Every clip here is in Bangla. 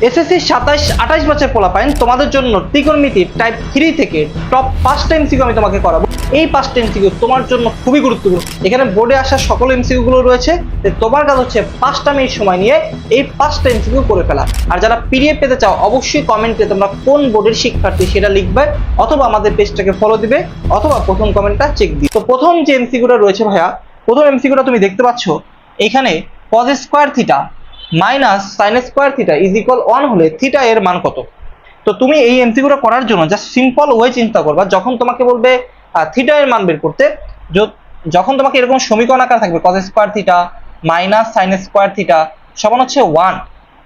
এসএসসি 27-28 বছর পোলাপাইন তোমাদের জন্য ত্রিকোণমিতি টাইপ 3 থেকে টপ 5টা এমসিকিউ আমি তোমাকে করাবো। এই 5টা এমসিকিউ তোমার জন্য খুবই গুরুত্বপূর্ণ। এখানে বোর্ডে আসা সকল এমসিকিউ গুলো রয়েছে, তোমার কাজ হচ্ছে 5টা মিনিট সময় নিয়ে এই 5টা এমসিকিউ করে ফেলা। আর যারা পিডিএফ পেতে চাও অবশ্যই কমেন্টে তোমরা কোন বোর্ডের শিক্ষার্থী সেটা লিখবে, অথবা আমাদের পেজটাকে ফলো দিবে, অথবা প্রথম কমেন্টটা চেক দিবে। তো প্রথম যে এমসিকিউটা রয়েছে ভাইয়া, প্রথম এমসিকিউটা তুমি দেখতে পাচ্ছ এখানে cos square theta minus sine square theta is equal 1 হলে থিটা এর মান কত। তো তুমি এই এমসিকিউটা করার জন্য জাস্ট সিম্পল ওয়ে চিন্তা করবা, যখন তোমাকে বলবে থিটা এর মান বের করতে, যখন তোমাকে এরকম সমীকরণ আকার থাকবে cos square theta minus sine square theta সমান হচ্ছে 1,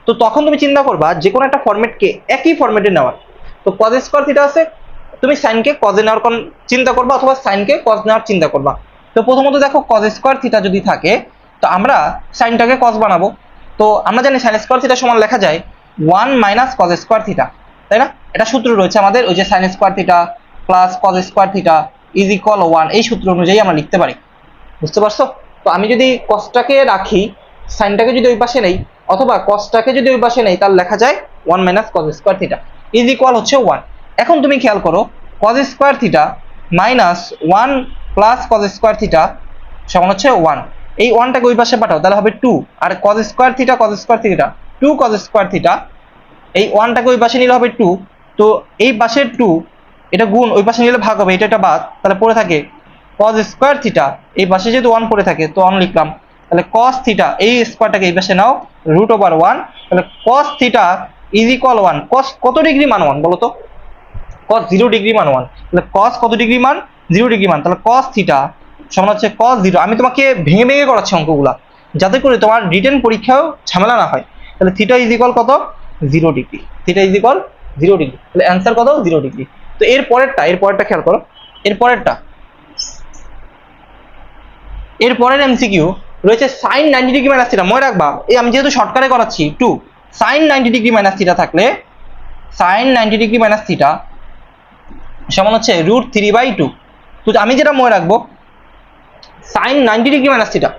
তো তখন তুমি চিন্তা করবা যে কোনো একটা ফরম্যাটকে একই ফরম্যাটে নেওয়ার। তো cos স্কয়ার থিটা আছে, তুমি সাইনকে cos এ নেওয়ার চিন্তা করবা, অথবা সাইনকে cos নেওয়ার চিন্তা করবা। তো প্রথমত দেখো cos স্কয়ার থিটা যদি থাকে, তো আমরা সাইনটাকে cos বানাবো। তো আমরা জানি sin স্কয়ার থিটা সমান লেখা যায় 1 মাইনাস cos স্কয়ার থিটা, তাই না? এটা সূত্র রয়েছে আমাদের, ওই যে sin square theta plus cos square theta is equal 1, এই সূত্র অনুযায়ী আমরা লিখতে পারি। বুঝতে পারছো? তো আমি যদি cosটাকে রাখি, সাইনটাকে যদি ওই পাশে নেই, অথবা cosটাকে যদি ওই পাশে নেই, তাহলে লেখা যায় 1 minus cos square theta is equal হচ্ছে 1। এখন তুমি খেয়াল করো cos square theta minus 1 plus cos square theta সমান হচ্ছে 1। এই 1টাকে ওই পাশে পাঠাও, তাহলে হবে 2। আর cos square theta 2 cos square theta, এই 1টাকে ওই পাশে নিলে হবে 2। তো এই পাশের 2 এটা গুণ, ওই পাশে নিলে ভাগ হবে, এটা বাদ, তাহলে পড়ে থাকে cos স্কয়ার থিটা, এই পাশে যেহেতু 1 পড়ে থাকে তো 1 লিখলাম, তাহলে cos থিটা এই স্কয়ারটাকে এই পাশে নাও √1, তাহলে cos theta is equal 1। cos কত ডিগ্রি মান 1 বলো তো? cos 0 ডিগ্রি মান 1, তাহলে cos কত ডিগ্রি মান? 0 ডিগ্রি মান, তাহলে cos থিটা সমান হচ্ছে cos 0। আমি তোমাকে ভেঙে ভেঙে করাচ্ছি অঙ্কগুলা, যাতে করে তোমার রিটেন পরীক্ষাও ঝামেলা না হয়। তাহলে থিটা ইজ ইকুয়াল কত? 0 degree. Theta is equal 0 degree, তাহলে অ্যান্সার কত? 0 ডিগ্রি। তো এর পরেরটা খেয়াল করো, এর পরের এমসিকিউ রয়েছে sin 90 ডিগ্রি মাইনাস থিটা। মনে রাখবা, এই আমি যেহেতু শর্টকাটে করাচ্ছি 2, sin 90 ডিগ্রি মাইনাস থিটা থাকলে sin 90 ডিগ্রি মাইনাস থিটা সমান হচ্ছে √3/2। তো আমি যেটা মনে রাখবো sin 90 ডিগ্রি মাইনাস থিটা,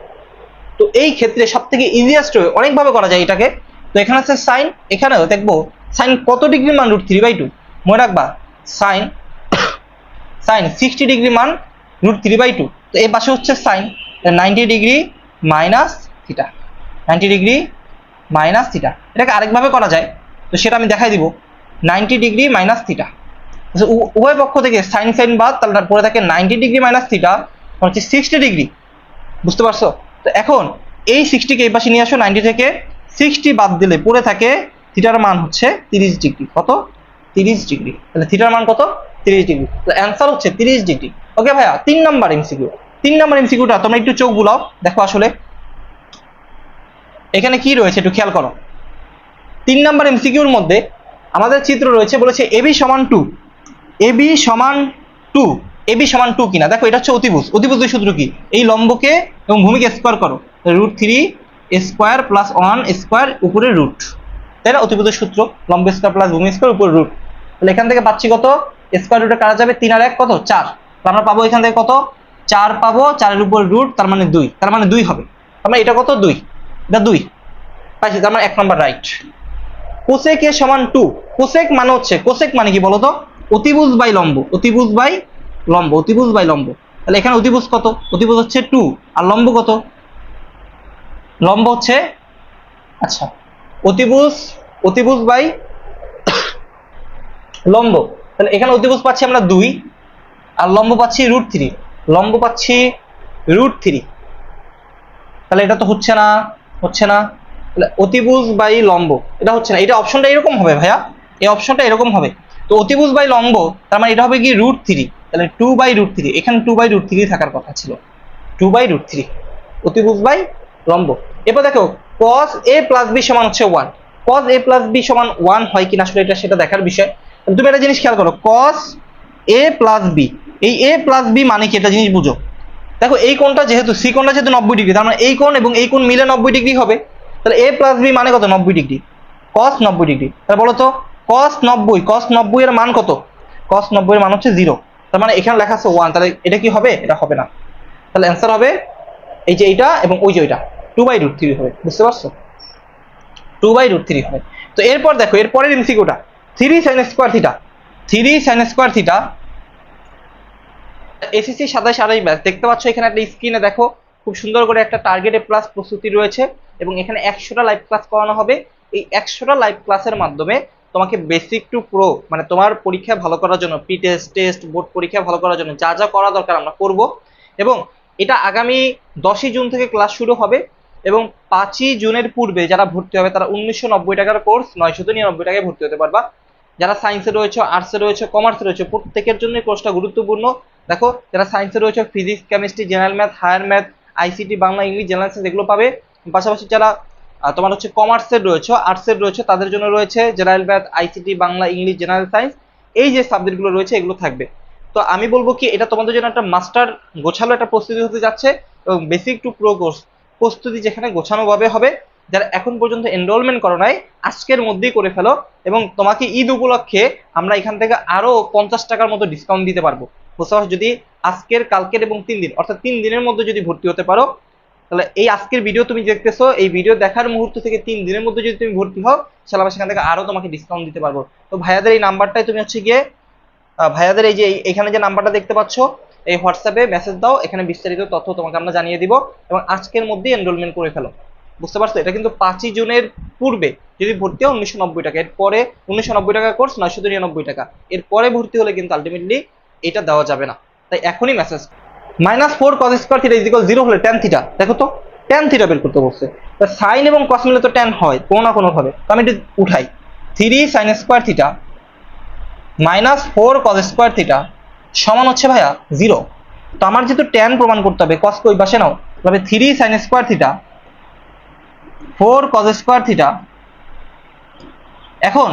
তো এই ক্ষেত্রে সব থেকে ইজিয়েস্ট ওয়ে অনেকভাবে করা যায় এটাকে। তো এখানে আছে সাইন, এখানেও দেখবো সাইন কত ডিগ্রি মান? √3/2। মনে রাখবা সাইন 60 ডিগ্রি মান √3/2। তো এই পাশে হচ্ছে sine 90 degree minus theta, 90 degree minus theta. এটাকে আরেকভাবে করা যায়, তো সেটা আমি দেখাই দিব। 90 ডিগ্রি মাইনাস থিটা, উভয় পক্ষ থেকে সাইন সাইন বাদ, তাহলে পরে থাকে 90 ডিগ্রি মাইনাস থিটা হচ্ছে 60 ডিগ্রি। বুঝতে পারছো? তো এখন এই 60কে এই পাশে নিয়ে আসো, 90 থেকে 60 বাদ দিলে পড়ে থাকে থিটার মান হচ্ছে 30 ডিগ্রি। কত? 30 ডিগ্রি। তাহলে থিটার মান কত? 30 ডিগ্রি। তো অ্যান্সার হচ্ছে 30 ডিগ্রি। ওকে ভাইয়া, 3 নাম্বার এমসিকিউটা তোমরা একটু চোখ বুলাও, দেখো আসলে এখানে কি রয়েছে একটু খেয়াল করো। 3 নাম্বার এমসিকিউর মধ্যে আমাদের চিত্র রয়েছে, বলেছে এবি সমান 2, এবি সমান 2 কিনা। দেখো এটা হচ্ছে অতিভুজ। অতিভুজের সূত্র কি? এই লম্বকে এবং ভূমিকে স্কয়ার করো, √3 স্কয়ার প্লাস 1 স্কয়ার উপরে রুট, তাই না? অতিভুজের সূত্র লম্ব স্কয়ার প্লাস ভূমি স্কয়ার উপরে রুট। তাহলে এখান থেকে পাচ্ছি কত? স্কয়ার রুটে কাটা যাবে, 3 আর 1 কত? 4। তো আমরা পাবো এখান থেকে কত? 4 পাবো, 4 এর উপর রুট, তার মানে 2, তার মানে 2 হবে। আমরা এটা কত? 2, এটা 2 পাইছি, তার মানে 1 নাম্বার রাইট। কোসেক এ সমান 2, কোসেক মানে হচ্ছে, কোসেক মানে কি বলতো? অতিভুজ বাই লম্ব, অতিভুজ বাই লম্ব। তাহলে এখানে অতিভুজ কত? অতিভুজ হচ্ছে 2, আর লম্ব কত? লম্ব হচ্ছে, আচ্ছা, অতিভুজ বাই লম্ব। তাহলে এখানে অতিভুজ পাচ্ছি আমরা 2, আর লম্ব পাচ্ছি √3, তাহলে এটা তো হচ্ছে না। তাহলে অতিভুজ বাই লম্ব এটা হচ্ছে না, এটা অপশনটা এরকম হবে ভাইয়া, এই অপশনটা এরকম হবে। তো অতিভুজ বাই লম্ব, তার মানে এটা হবে কি √3, তাহলে 2/√3, এখানে 2/√3 থাকার কথা ছিল, 2/√3 অতিভুজ বাই লম্ব। এরপর দেখো cos a প্লাস b সমান হচ্ছে 1, cos a প্লাস b সমান 1 হয় কিনা আসলে এটা সেটা দেখার বিষয়। তুমি একটা জিনিস খেয়াল করো, cos a প্লাস b, এই a প্লাস b মানে কি একটা জিনিস বুঝো। দেখো এই কোণটা যেহেতু c কোণটা যেহেতু 90 ডিগ্রি, তার মানে এই কোণ এবং এই কোণ মিলে 90 ডিগ্রি হবে। তাহলে a প্লাস b মানে কত? 90 ডিগ্রি, cos 90 ডিগ্রি। তাহলে বলো তো cos 90 এর মান কত? cos 90 এর মান হচ্ছে 0, তার মানে এখানে লেখা আছে 1, তাহলে এটা কি হবে? এটা হবে না। তাহলে অ্যান্সার হবে এই যে এইটা এবং ওই যে ওইটা, 2/√3 হবে। বুঝতে পারছো? 2/√3 হবে। তো এরপর দেখো এরপরের এমসিকিউটা 3 sin square theta, 3 sin square theta SSC 27 batch. দেখতে পাচ্ছ এখানে একটা স্ক্রিনে দেখো খুব সুন্দর করে একটা টার্গেটে প্লাস প্রস্তুতি রয়েছে এবং এখানে 100টা লাইভ ক্লাস করানো হবে। এই 100টা লাইভ ক্লাসের মাধ্যমে তোমাকে বেসিক টু প্রো মানে তোমার পরীক্ষা ভালো করার জন্য, প্রি টেস্ট, টেস্ট, বোর্ড পরীক্ষা ভালো করার জন্য যা যা করা দরকার আমরা করব। এবং এটা আগামী 10ই জুন থেকে ক্লাস শুরু হবে এবং 5ই জুনের পূর্বে যারা ভর্তি হবে তারা 1990 টাকার কোর্স 999 টাকায় ভর্তি হতে পারবা। যারা সায়েন্সে রয়েছে, আর্টসে রয়েছে, কমার্সে রয়েছে, প্রত্যেকের জন্য কোর্সটা গুরুত্বপূর্ণ। দেখো যারা সায়েন্সে রয়েছে physics, chemistry, general math, higher math, ICT, Bangla, English, general science এগুলো পাবে। পাশাপাশি যারা তোমার হচ্ছে কমার্সের রয়েছে, আর্টসের রয়েছে, তাদের জন্য রয়েছে general math, ICT, Bangla, English, general science, এই যে সাবজেক্টগুলো রয়েছে এগুলো থাকবে। তো আমি বলবো কি এটা তোমাদের জন্য একটা মাস্টার গোছালো একটা প্রস্তুতি হতে যাচ্ছে এবং বেসিক টু প্রো কোর্স প্রস্তুতি যেখানে গোছানোভাবে হবে। যারা এখন পর্যন্ত এনরোলমেন্ট করো নাই আজকের মধ্যেই করে ফেলো এবং তোমাকে ঈদ উপলক্ষে আমরা এখান থেকে আরো 50 টাকার মতো ডিসকাউন্ট দিতে পারবো। বুঝতে পারছো? যদি আজকের, কালকের এবং 3 দিন অর্থাৎ 3 দিনের মধ্যে যদি ভর্তি হতে পারো, তাহলে এই আজকের ভিডিও তুমি দেখতেছো, এই ভিডিও দেখার মুহূর্ত থেকে 3 দিনের মধ্যে যদি তুমি ভর্তি হও তাহলে আমরা সেখান থেকে আরো তোমাকে ডিসকাউন্ট দিতে পারবো। তো ভাইয়াদের এই নাম্বারটাই তুমি হচ্ছে গিয়ে ভাইয়াদের এই যে এখানে যে নাম্বারটা দেখতে পাচ্ছ এই হোয়াটসঅ্যাপে মেসেজ দাও, এখানে বিস্তারিত তথ্য তোমাকে আমরা জানিয়ে দিব এবং আজকের মধ্যেই এনরোলমেন্ট করে ফেলো। বুঝতে পারছো? এটা কিন্তু 5ই জুনের পূর্বে যদি ভর্তি হয় 1990 টাকা, এরপরে 1990 টাকা কোর্স 999 টাকা, এরপরে ভর্তি হলে কিন্তু আলটিমেটলি এটা দেওয়া যাবে না। তাই এখনই মেসেজ -4 cos স্কয়ার থিটা 0 হলে tan থিটা, দেখো তো tan থিটা বের করতে বলছে। তা সাইন এবং কস মিলে তো tan হয় কোনো না কোনো ভাবে, তো আমি এটা উঠাই 3 sin square theta -4 cos square theta সমান হচ্ছে ভাইয়া 0। তো আমার যেহেতু tan প্রমাণ করতে হবে, cos কে ওই পাশে নাও, তবে 3 sin square theta 4 cos square theta. এখন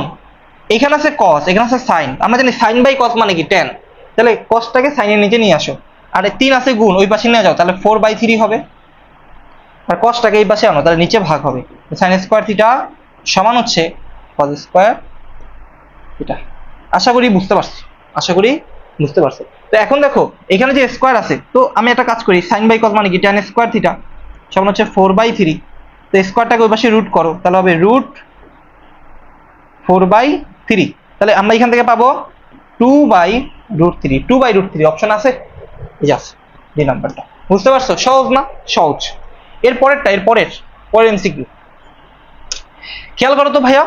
এখানে আছে cos, এখানে আছে sin, আমরা জানি sin বাই cos মানে কি tan, তাহলে cosটাকে sin এর নিচে নিয়ে আসো, আর 3 আছে গুণ ওই পাশে নিয়ে যাও, তাহলে 4/3 হবে, আর cosটাকে এই পাশে আনো তাহলে নিচে ভাগ হবে। sin স্কয়ার থিটা সমান হচ্ছে cos স্কয়ার থিটা। আশা করি বুঝতে পারছো, আশা করি বুঝতে পারছো। তো এখন দেখো এখানে যে স্কয়ার আছে, তো আমি একটা কাজ করি, sin বাই cos মানে কি tan স্কয়ার থিটা সমান হচ্ছে 4/3, তো স্কয়ারটাকে ওই পাশে রুট করো তাহলে হবে √4/3, তাহলে আমরা এখান থেকে পাবো 2/√3, 2/√3 অপশন আছে, এই যে আছে এই নাম্বারটা। বুঝতে পারছো? সহজ না? সহজ। পরের এমসিকিউ খেয়াল করো তো ভাইয়া,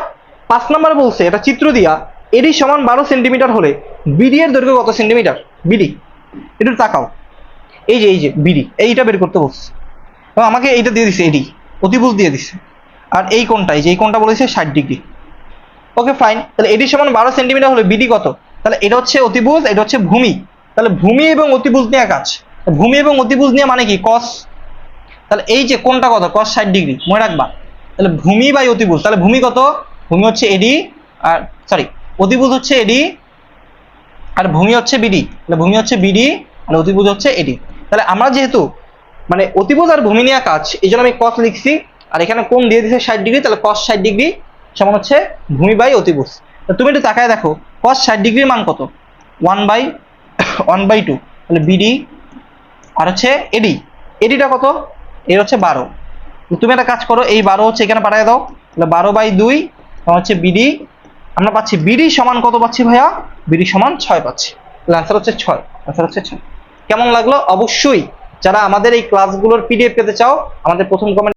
5 নম্বরে বলছে এটা চিত্র দিয়া এডি সমান 12 সেন্টিমিটার হলে বিডি এর দৈর্ঘ্য কত সেন্টিমিটার? বিডি একটু তাকাও, এই যে বিডি এইটা বের করতে বলছে এবং আমাকে এইটা দিয়ে দিছে, এডি অতিভুজ দিয়ে দিছে, আর এই কোণটা, এই যে এই কোণটা বলেছে 60 ডিগ্রি। ওকে ফাইন, তাহলে এডি সমান 12 সেন্টিমিটার হলে বিডি কত? তাহলে এটা হচ্ছে অতিভুজ, এটা হচ্ছে ভূমি, তাহলে ভূমি এবং অতিভুজ নিয়ে কাজ। ভূমি এবং অতিভুজ নিয়ে মানে কি? cos, তাহলে এই যে কোণটা কত? cos 60 ডিগ্রি, মনে রাখবা। তাহলে ভূমি বাই অতিভুজ, তাহলে ভূমি কত? ভূমি হচ্ছে এডি, আর সরি অতিভুজ হচ্ছে এডি আর ভূমি হচ্ছে বিডি, তাহলে ভূমি হচ্ছে বিডি আর অতিভুজ হচ্ছে এডি। তাহলে আমরা যেহেতু মানে অতিভুজ আর ভূমি নিয়ে কাজ, এই জন্য আমি cos লিখছি, আর এখানে কোণ দিয়ে দিছে 60 ডিগ্রি, তাহলে cos 60 ডিগ্রি সমান হচ্ছে ভূমি বাই অতিভুজ। তুমি একটু তাকায় দেখো cos 60 ডিগ্রির মান কত? 1/2, তাহলে বিডি আর হচ্ছে এডি, এডিটা কত? এর হচ্ছে 12। তুমি একটা কাজ করো, এই 12 হচ্ছে এখানে পাঠিয়ে দাও, তাহলে 12/2 হচ্ছে বিডি। আমরা পাচ্ছি বিডি সমান কত পাচ্ছি ভাইয়া? বিডি সমান 6 পাচ্ছি, তাহলে आंसर হচ্ছে 6, आंसर হচ্ছে 6। কেমন লাগলো? অবশ্যই যারা আমাদের এই ক্লাসগুলোর পিডিএফ পেতে চাও আমাদের প্রথম কমেন্ট